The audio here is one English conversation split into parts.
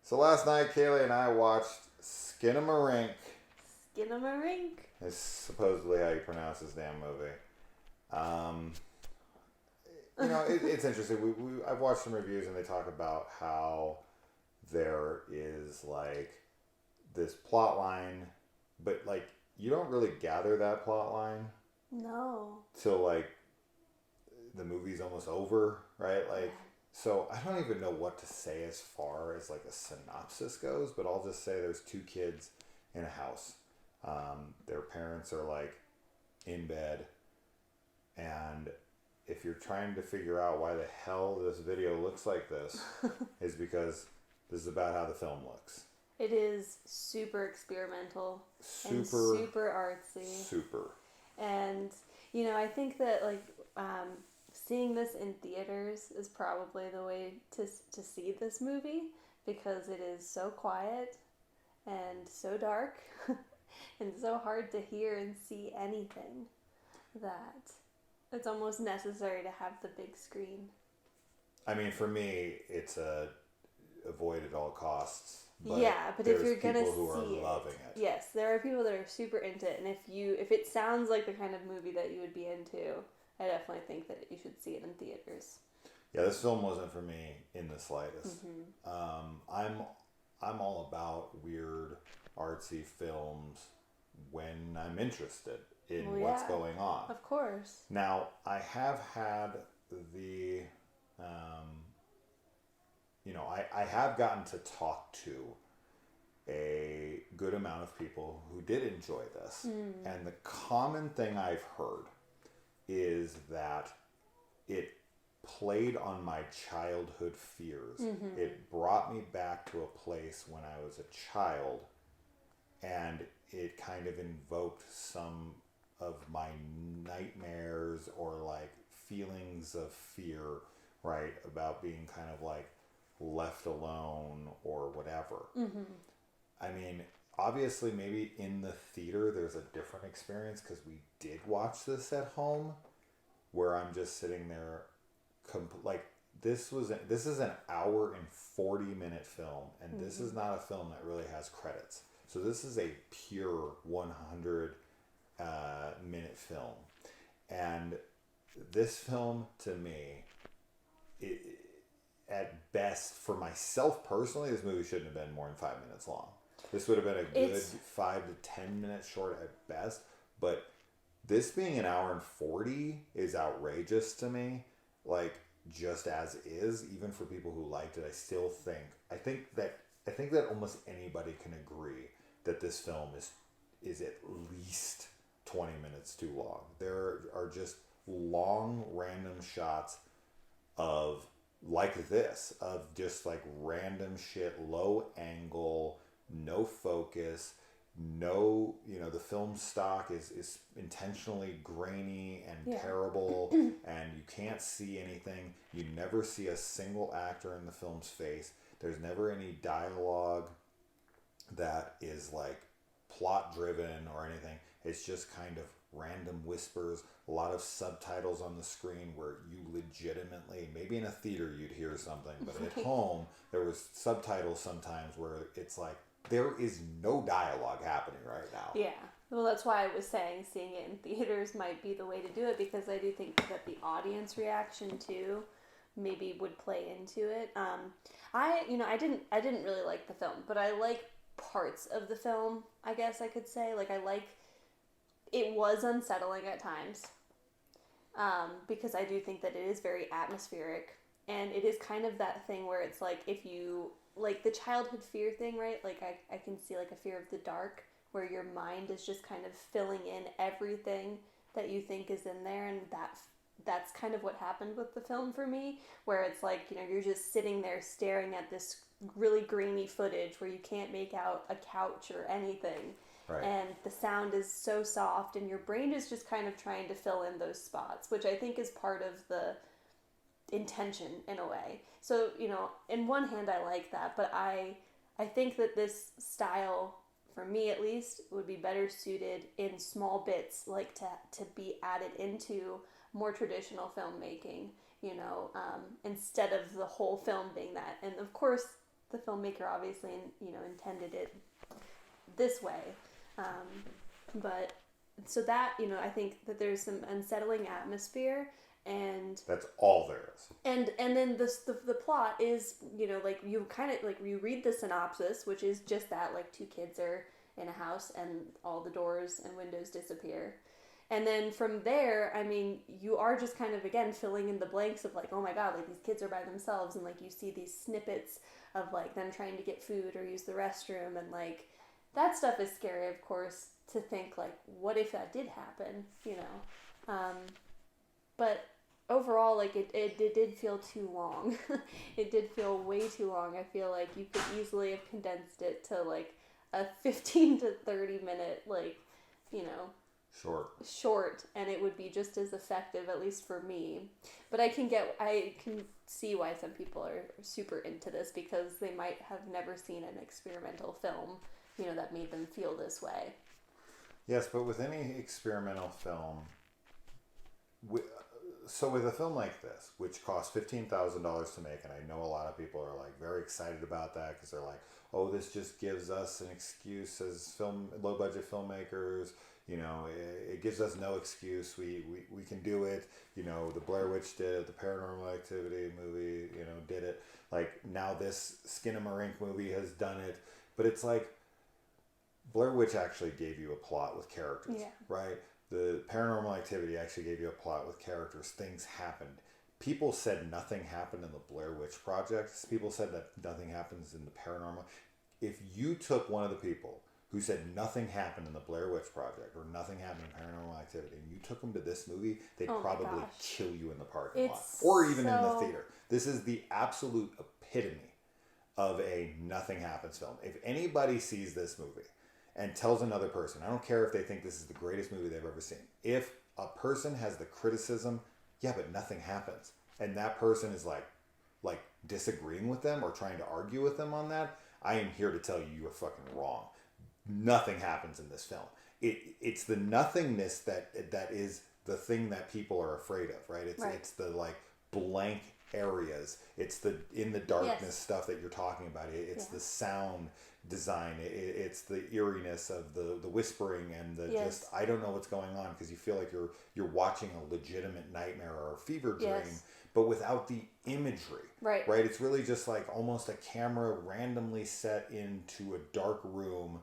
So last night, Kaylee and I watched Skinamarink. Skinamarink. Is supposedly how you pronounce this damn movie. Um, it's interesting. I've watched some reviews and they talk about how there is like this plot line, but like you don't really gather that plot line No. till like the movie's almost over, right? Like, so I don't even know what to say as far as like a synopsis goes, but I'll just say there's two kids in a house. Their parents are like in bed, and if you're trying to figure out why the hell this video looks like this, is because this is about how the film looks. It is super experimental and Super, super artsy. super. And, I think that, seeing this in theaters is probably the way to see this movie because it is so quiet and so dark and so hard to hear and see anything that it's almost necessary to have the big screen. I mean, for me, it's a avoid at all costs. But if you're gonna who are see loving it. yes, there are people that are super into it, and if it sounds like the kind of movie that you would be into, I definitely think that you should see it in theaters. Yeah, this film wasn't for me in the slightest. I'm all about weird, artsy films when I'm interested in what's going on. Of course. Now, I have had the, I have gotten to talk to a good amount of people who did enjoy this. And the common thing I've heard is that it played on my childhood fears. It brought me back to a place when I was a child, and it kind of invoked some of my nightmares or like feelings of fear, right, about being kind of like left alone or whatever. I mean, obviously maybe in the theater there's a different experience because we did watch this at home where I'm just sitting there this is an hour and 40-minute film, and this is not a film that really has credits. So this is a pure 100 minute film. And this film, to me, at best, for myself personally, this movie shouldn't have been more than 5 minutes long. This would have been a good 5 to 10 minutes short at best. But this being an hour and 40 is outrageous to me. Like, just as is, even for people who liked it, I think that almost anybody can agree that this film is at least 20 minutes too long. There are just long random shots of like this, of just like random shit, low angle, no focus, no, the film stock is intentionally grainy and terrible, and you can't see anything. You never see a single actor in the film's face. There's never any dialogue that is like plot driven or anything. It's just kind of random whispers, a lot of subtitles on the screen where you legitimately, maybe in a theater you'd hear something, but at home there was subtitles sometimes where it's like there is no dialogue happening right now. Yeah. Well, that's why I was saying seeing it in theaters might be the way to do it, because I do think that the audience reaction too maybe would play into it. I didn't really like the film, but I like parts of the film, I guess I could say. Like, it was unsettling at times, because I do think that it is very atmospheric, and it is kind of that thing where it's like, if you, like the childhood fear thing, right? Like, I can see like a fear of the dark, where your mind is just kind of filling in everything that you think is in there, and that's kind of what happened with the film for me, where it's like, you're just sitting there staring at this really grainy footage where you can't make out a couch or anything. Right. And the sound is so soft, and your brain is just kind of trying to fill in those spots, which I think is part of the intention in a way. So, in one hand I like that, but I think that this style, for me at least, would be better suited in small bits, like to be added into more traditional filmmaking, instead of the whole film being that. And of course, the filmmaker obviously, intended it this way. But so that, I think that there's some unsettling atmosphere, and that's all there is. And then the plot is, like you kind of like you read the synopsis, which is just that, like, two kids are in a house and all the doors and windows disappear. And then from there, I mean, you are just kind of, again, filling in the blanks of like, oh my God, like these kids are by themselves. And like you see these snippets of like them trying to get food or use the restroom. And like that stuff is scary, of course, to think like, what if that did happen, But overall, like it did feel too long. It did feel way too long. I feel like you could easily have condensed it to like a 15 to 30 minute, like, short, and it would be just as effective, at least for me. But I can see why some people are super into this, because they might have never seen an experimental film, that made them feel this way. Yes, but with any experimental film, so with a film like this, which costs $15,000 to make, and I know a lot of people are like very excited about that because they're like, oh, this just gives us an excuse as low budget filmmakers. It gives us no excuse. We can do it. The Blair Witch did it. The Paranormal Activity movie, did it. Like, now this Skinamarink movie has done it. But it's like, Blair Witch actually gave you a plot with characters, right? The Paranormal Activity actually gave you a plot with characters. Things happened. People said nothing happened in the Blair Witch Project. People said that nothing happens in the paranormal. If you took one of the people who said nothing happened in the Blair Witch Project or nothing happened in Paranormal Activity, and you took them to this movie, they'd probably kill you in the parking lot or even in the theater. This is the absolute epitome of a nothing happens film. If anybody sees this movie and tells another person, I don't care if they think this is the greatest movie they've ever seen, if a person has the criticism, yeah, but nothing happens, and that person is like disagreeing with them or trying to argue with them on that, I am here to tell you you are fucking wrong. Nothing happens in this film. It's the nothingness that is the thing that people are afraid of, right? It's the like blank areas. It's the in the darkness stuff that you're talking about. It's the sound design. It's the eeriness of the whispering and the just I don't know what's going on, because you feel like you're watching a legitimate nightmare or a fever dream, but without the imagery. Right. It's really just like almost a camera randomly set into a dark room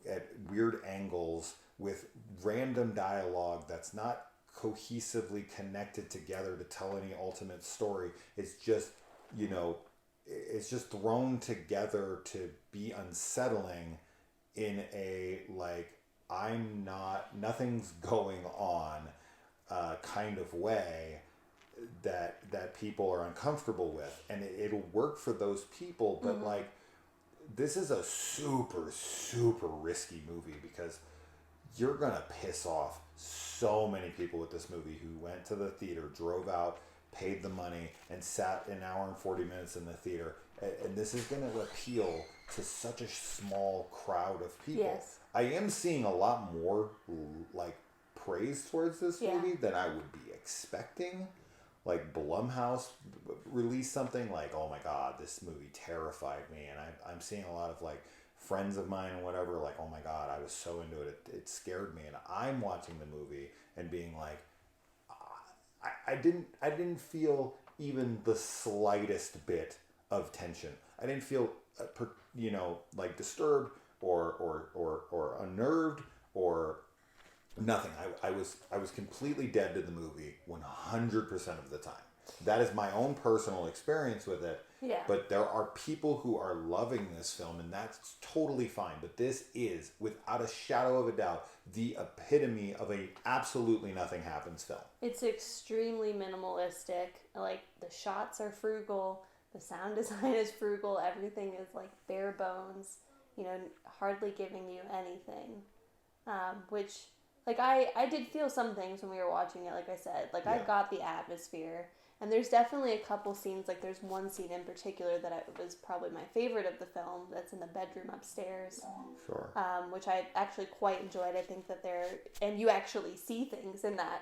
at weird angles with random dialogue that's not cohesively connected together to tell any ultimate story. It's just, it's just thrown together to be unsettling in a like nothing's going on kind of way that people are uncomfortable with, and it'll work for those people, but like this is a super, super risky movie, because you're going to piss off so many people with this movie who went to the theater, drove out, paid the money, and sat an hour and 40 minutes in the theater. And this is going to appeal to such a small crowd of people. Yes. I am seeing a lot more like praise towards this movie than I would be expecting. Like Blumhouse released something like, oh my God, this movie terrified me. And I'm seeing a lot of like friends of mine and whatever, like, oh my God, I was so into it. It scared me. And I'm watching the movie and being like, I didn't feel even the slightest bit of tension. I didn't feel, like disturbed or unnerved or nothing. I was completely dead to the movie 100% of the time. That is my own personal experience with it. Yeah. But there are people who are loving this film, and that's totally fine. But this is, without a shadow of a doubt, the epitome of a absolutely nothing happens film. It's extremely minimalistic. Like, the shots are frugal. The sound design is frugal. Everything is like bare bones. Hardly giving you anything. Which... like, I did feel some things when we were watching it, like I said. Like, I got the atmosphere. And there's definitely a couple scenes, like there's one scene in particular that was probably my favorite of the film, that's in the bedroom upstairs. Sure. Which I actually quite enjoyed. I think that and you actually see things in that.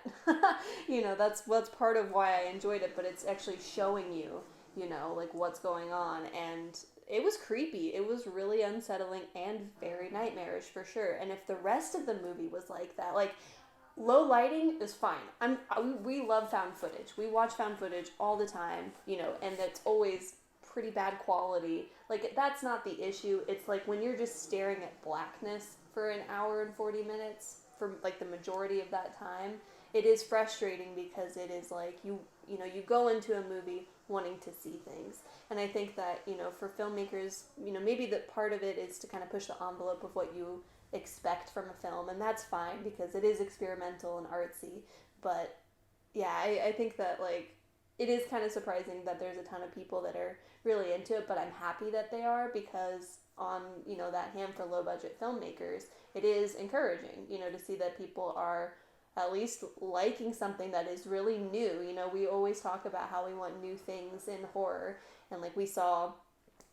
That's part of why I enjoyed it, but it's actually showing you, like what's going on. And it was creepy. It was really unsettling and very nightmarish for sure. And if the rest of the movie was like that, like low lighting is fine. We love found footage. We watch found footage all the time, you know, and it's always pretty bad quality. Like that's not the issue. It's like when you're just staring at blackness for an hour and 40 minutes for like the majority of that time, it is frustrating because it is like you know, you go into a movie wanting to see things. And I think that, you know, for filmmakers, you know, maybe that part of it is to kind of push the envelope of what you expect from a film, and that's fine because it is experimental and artsy. But yeah, I think that like it is kind of surprising that there's a ton of people that are really into it, but I'm happy that they are because on, you know, that hand for low budget filmmakers, it is encouraging, you know, to see that people are at least liking something that is really new. You know, we always talk about how we want new things in horror, and like we saw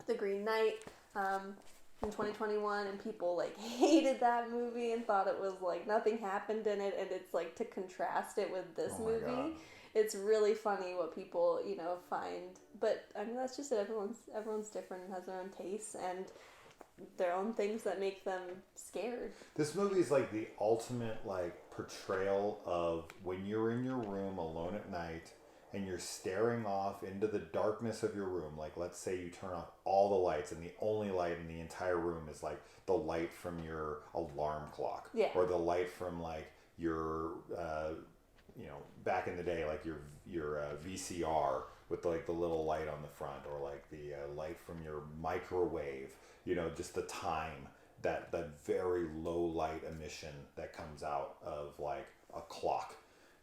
The Green Knight in 2021, and people like hated that movie and thought it was like nothing happened in it, and it's like to contrast it with this movie. God. It's really funny what people, you know, find. But I mean, that's just it. Everyone's different and has their own tastes and their own things that make them scared. This movie is like the ultimate like portrayal of when you're in your room alone at night and you're staring off into the darkness of your room. Like, let's say you turn off all the lights and the only light in the entire room is like the light from your alarm clock, yeah, or the light from like your you know, back in the day, like your VCR with like the little light on the front, or like the light from your microwave, you know, just the time, that very low light emission that comes out of like a clock,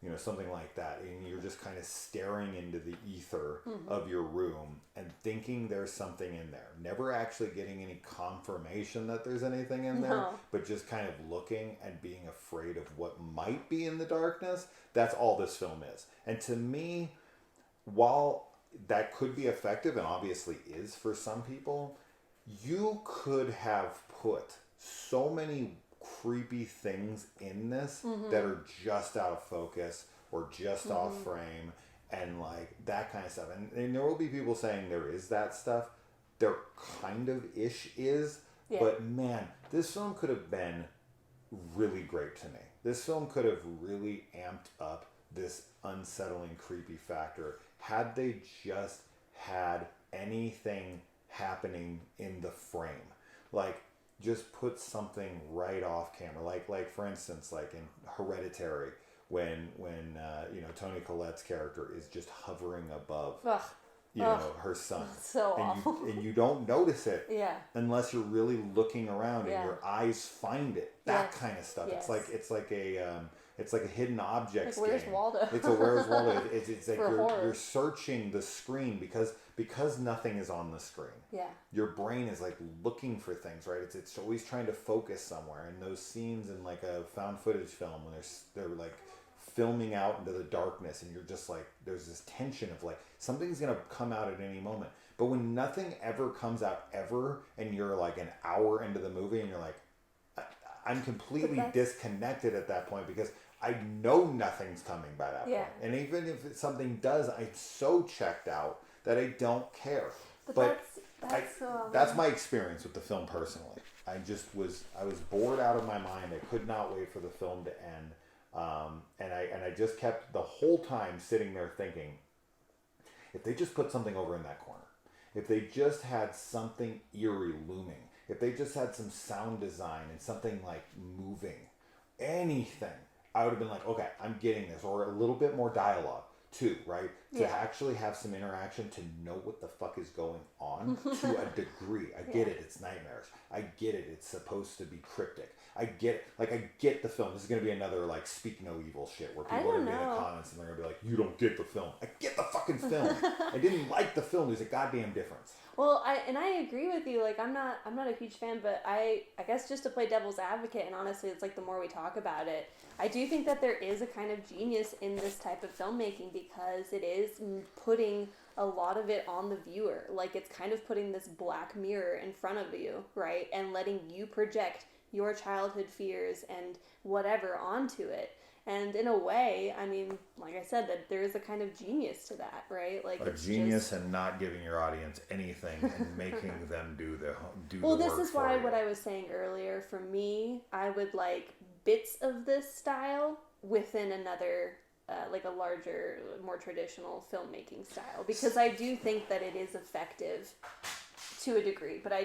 you know, something like that. And you're just kind of staring into the ether of your room and thinking there's something in there, never actually getting any confirmation that there's anything in there, but just kind of looking and being afraid of what might be in the darkness. That's all this film is. And to me, while that could be effective, and obviously is for some people, you could have put so many creepy things in this that are just out of focus or just off frame and like that kind of stuff. And there will be people saying there is that stuff. There kind of ish is. Yeah. But man, this film could have been really great to me. This film could have really amped up this unsettling, creepy factor had they just had anything happening in the frame. Like, just put something right off camera. Like for instance, like in Hereditary, when you know, Toni Collette's character is just hovering above you know, her son. So awful. And you don't notice it unless you're really looking around and your eyes find it. That kind of stuff. Yes. It's like a hidden objects like, where's game. Waldo? It's a Where's Waldo. It's like you're searching the screen because nothing is on the screen. Yeah. Your brain is like looking for things, right? It's always trying to focus somewhere. And those scenes in like a found footage film when they're like filming out into the darkness, and you're just like, there's this tension of like something's gonna come out at any moment. But when nothing ever comes out ever, and you're like an hour into the movie and you're like, I'm completely disconnected at that point because I know nothing's coming by that point. And even if something does, I'm so checked out that I don't care. But that's my experience with the film personally. I was bored out of my mind. I could not wait for the film to end. And I just kept the whole time sitting there thinking, if they just put something over in that corner, if they just had something eerie looming, if they just had some sound design and something like moving, anything, I would have been like, okay, I'm getting this. Or a little bit more dialogue too, right? To actually have some interaction, to know what the fuck is going on to a degree. I get it, it's nightmarish. I get it, it's supposed to be cryptic. I get it. Like, I get the film. This is going to be another, like, Speak No Evil shit where people are going to be in the comments and they're going to be like, you don't get the film. I get the fucking film. I didn't like the film. There's a goddamn difference. Well, I agree with you. Like, I'm not a huge fan, but I guess just to play devil's advocate, and honestly, it's like the more we talk about it, I do think that there is a kind of genius in this type of filmmaking because it is putting a lot of it on the viewer. Like, it's kind of putting this black mirror in front of you, right? And letting you project your childhood fears and whatever onto it. And in a way, I mean, like I said, that there is a kind of genius to that, right? Like a genius and not giving your audience anything and making them do the well, the this work is why for what you. I was saying earlier. For me, I would like bits of this style within another, like a larger, more traditional filmmaking style, because I do think that it is effective to a degree, but I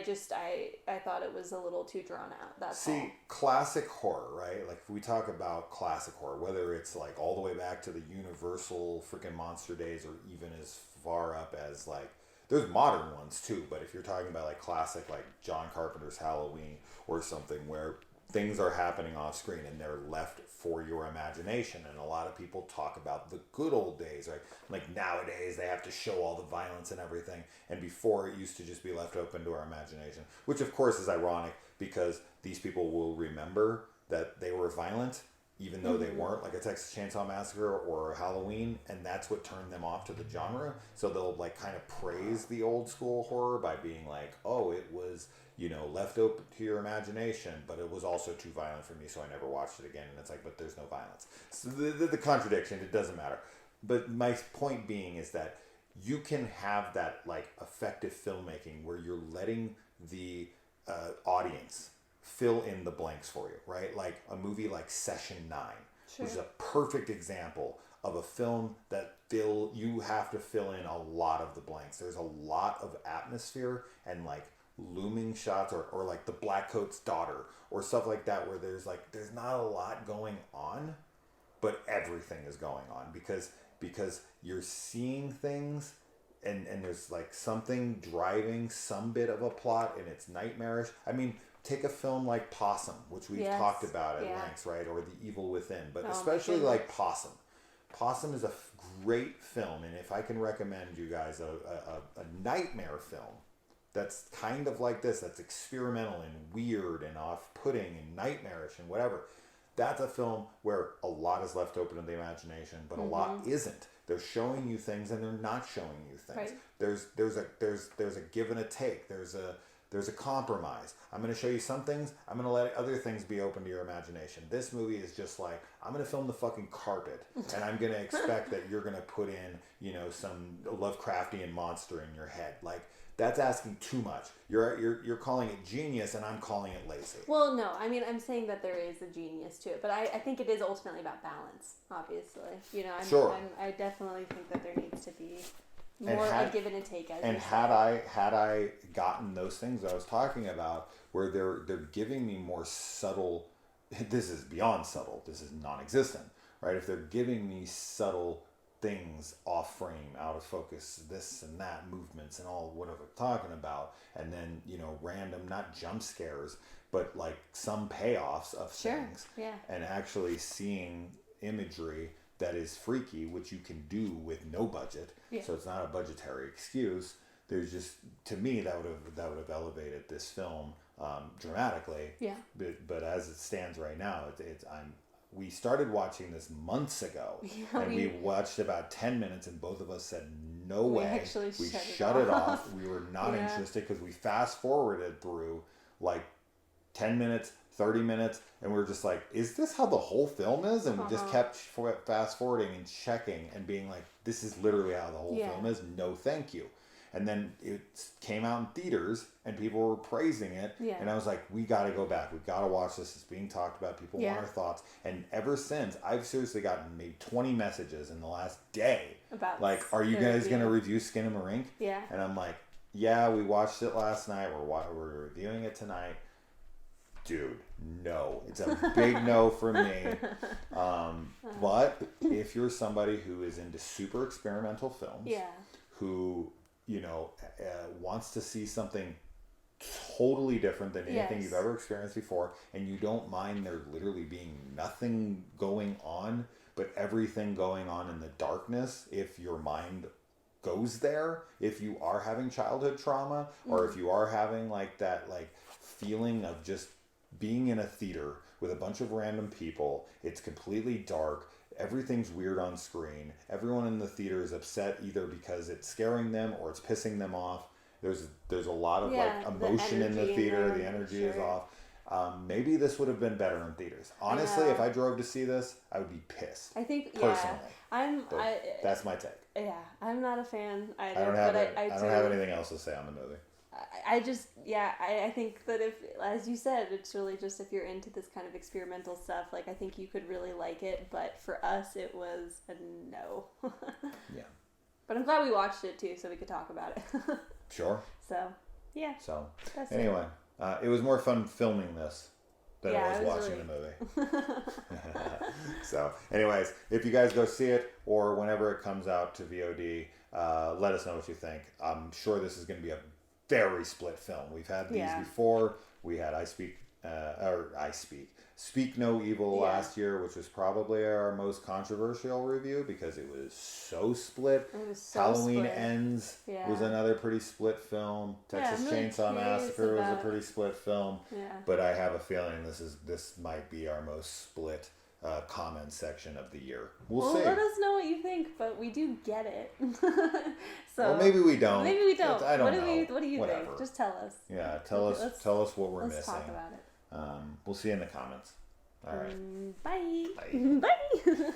thought it was a little too drawn out. That's all. See, classic horror, right? Like if we talk about classic horror, whether it's like all the way back to the Universal freaking monster days, or even as far up as like there's modern ones too. But if you're talking about like classic, like John Carpenter's Halloween or something, where things are happening off screen and they're left for your imagination, and a lot of people talk about the good old days, right? Like nowadays they have to show all the violence and everything, and before it used to just be left open to our imagination, which of course is ironic because these people will remember that they were violent even though they weren't, like a Texas Chainsaw Massacre or Halloween, and that's what turned them off to the genre. So they'll like kind of praise the old school horror by being like, oh, it was, you know, left open to your imagination, but it was also too violent for me, so I never watched it again. And it's like, but there's no violence. So the contradiction, it doesn't matter. But my point being is that you can have that like effective filmmaking where you're letting the audience fill in the blanks for you, right? Like a movie like Session 9, which is a perfect example of a film that you have to fill in a lot of the blanks. There's a lot of atmosphere and like looming shots, or like The Black Coat's Daughter or stuff like that, where there's not a lot going on, but everything is going on because you're seeing things, and there's like something driving some bit of a plot, and it's nightmarish. I mean, take a film like Possum, which we've talked about at length, right? Or The Evil Within, but especially like Possum. Possum is a great film, and if I can recommend you guys a nightmare film that's kind of like this, that's experimental and weird and off-putting and nightmarish and whatever, that's a film where a lot is left open to the imagination, but a lot isn't. They're showing you things and they're not showing you things. Right. There's a give and a take. There's a compromise. I'm going to show you some things. I'm going to let other things be open to your imagination. This movie is just like, I'm going to film the fucking carpet, and I'm going to expect that you're going to put in, you know, some Lovecraftian monster in your head. Like, that's asking too much. You're calling it genius, and I'm calling it lazy. Well, no, I mean, I'm saying that there is a genius to it, but I think it is ultimately about balance, obviously. You know, I definitely think that there needs to be more a give and a take. Had I gotten those things I was talking about, where they're giving me more subtle, this is beyond subtle, this is non-existent, right? If they're giving me subtle things off frame, out of focus, this and that, movements and all whatever I'm talking about, and then, you know, random, not jump scares, but like some payoffs of things, and actually seeing imagery that is freaky, which you can do with no budget, so it's not a budgetary excuse. There's just, to me, that would have elevated this film dramatically. Yeah. But as it stands right now, we started watching this months ago, and we watched about 10 minutes, and both of us said, no way. We shut it off. We were not interested, because we fast forwarded through like 10 minutes, 30 minutes, and we were just like, is this how the whole film is? And we just kept fast forwarding and checking and being like, this is literally how the whole film is. No, thank you. And then it came out in theaters, and people were praising it. And I was like, we got to go back. We got to watch this. It's being talked about. People want our thoughts. And ever since, I've seriously gotten maybe 20 messages in the last day. About like, are you guys going to review Skinamarink? Yeah. And I'm like, yeah, we watched it last night. We're reviewing it tonight. Dude, no. It's a big no for me. But if you're somebody who is into super experimental films, who, you know, wants to see something totally different than anything you've ever experienced before, and you don't mind there literally being nothing going on, but everything going on in the darkness, if your mind goes there, if you are having childhood trauma, or if you are having like that like feeling of just being in a theater with a bunch of random people, it's completely dark, everything's weird on screen, everyone in the theater is upset either because it's scaring them or it's pissing them off, there's a lot of like emotion in the theater, the energy is off, Maybe this would have been better in theaters. Honestly, if I drove to see this, I would be pissed. I think, personally. That's my take. Yeah, I'm not a fan either. I don't have anything else to say on the movie. I think that if, as you said, it's really just if you're into this kind of experimental stuff, like I think you could really like it, but for us it was a no. Yeah. But I'm glad we watched it too, so we could talk about it. Sure. So, yeah. So, anyway, it was more fun filming this than it was watching the movie. So, anyways, if you guys go see it or whenever it comes out to VOD, let us know what you think. I'm sure this is going to be a very split film. We've had these before. We had Speak No Evil last year, which was probably our most controversial review because it was so split. It was so Halloween split. Ends was another pretty split film. Texas Chainsaw Massacre was a pretty split film. Yeah. But I have a feeling this might be our most split comment section of the year. We'll see. Let us know what you think, but we do get it. So well, maybe we don't. Maybe we don't. I don't know. What do you Whatever. think? Just tell us. Yeah, tell us what we're missing. Let's talk about it. We'll see you in the comments. All right. Bye. Bye. Bye.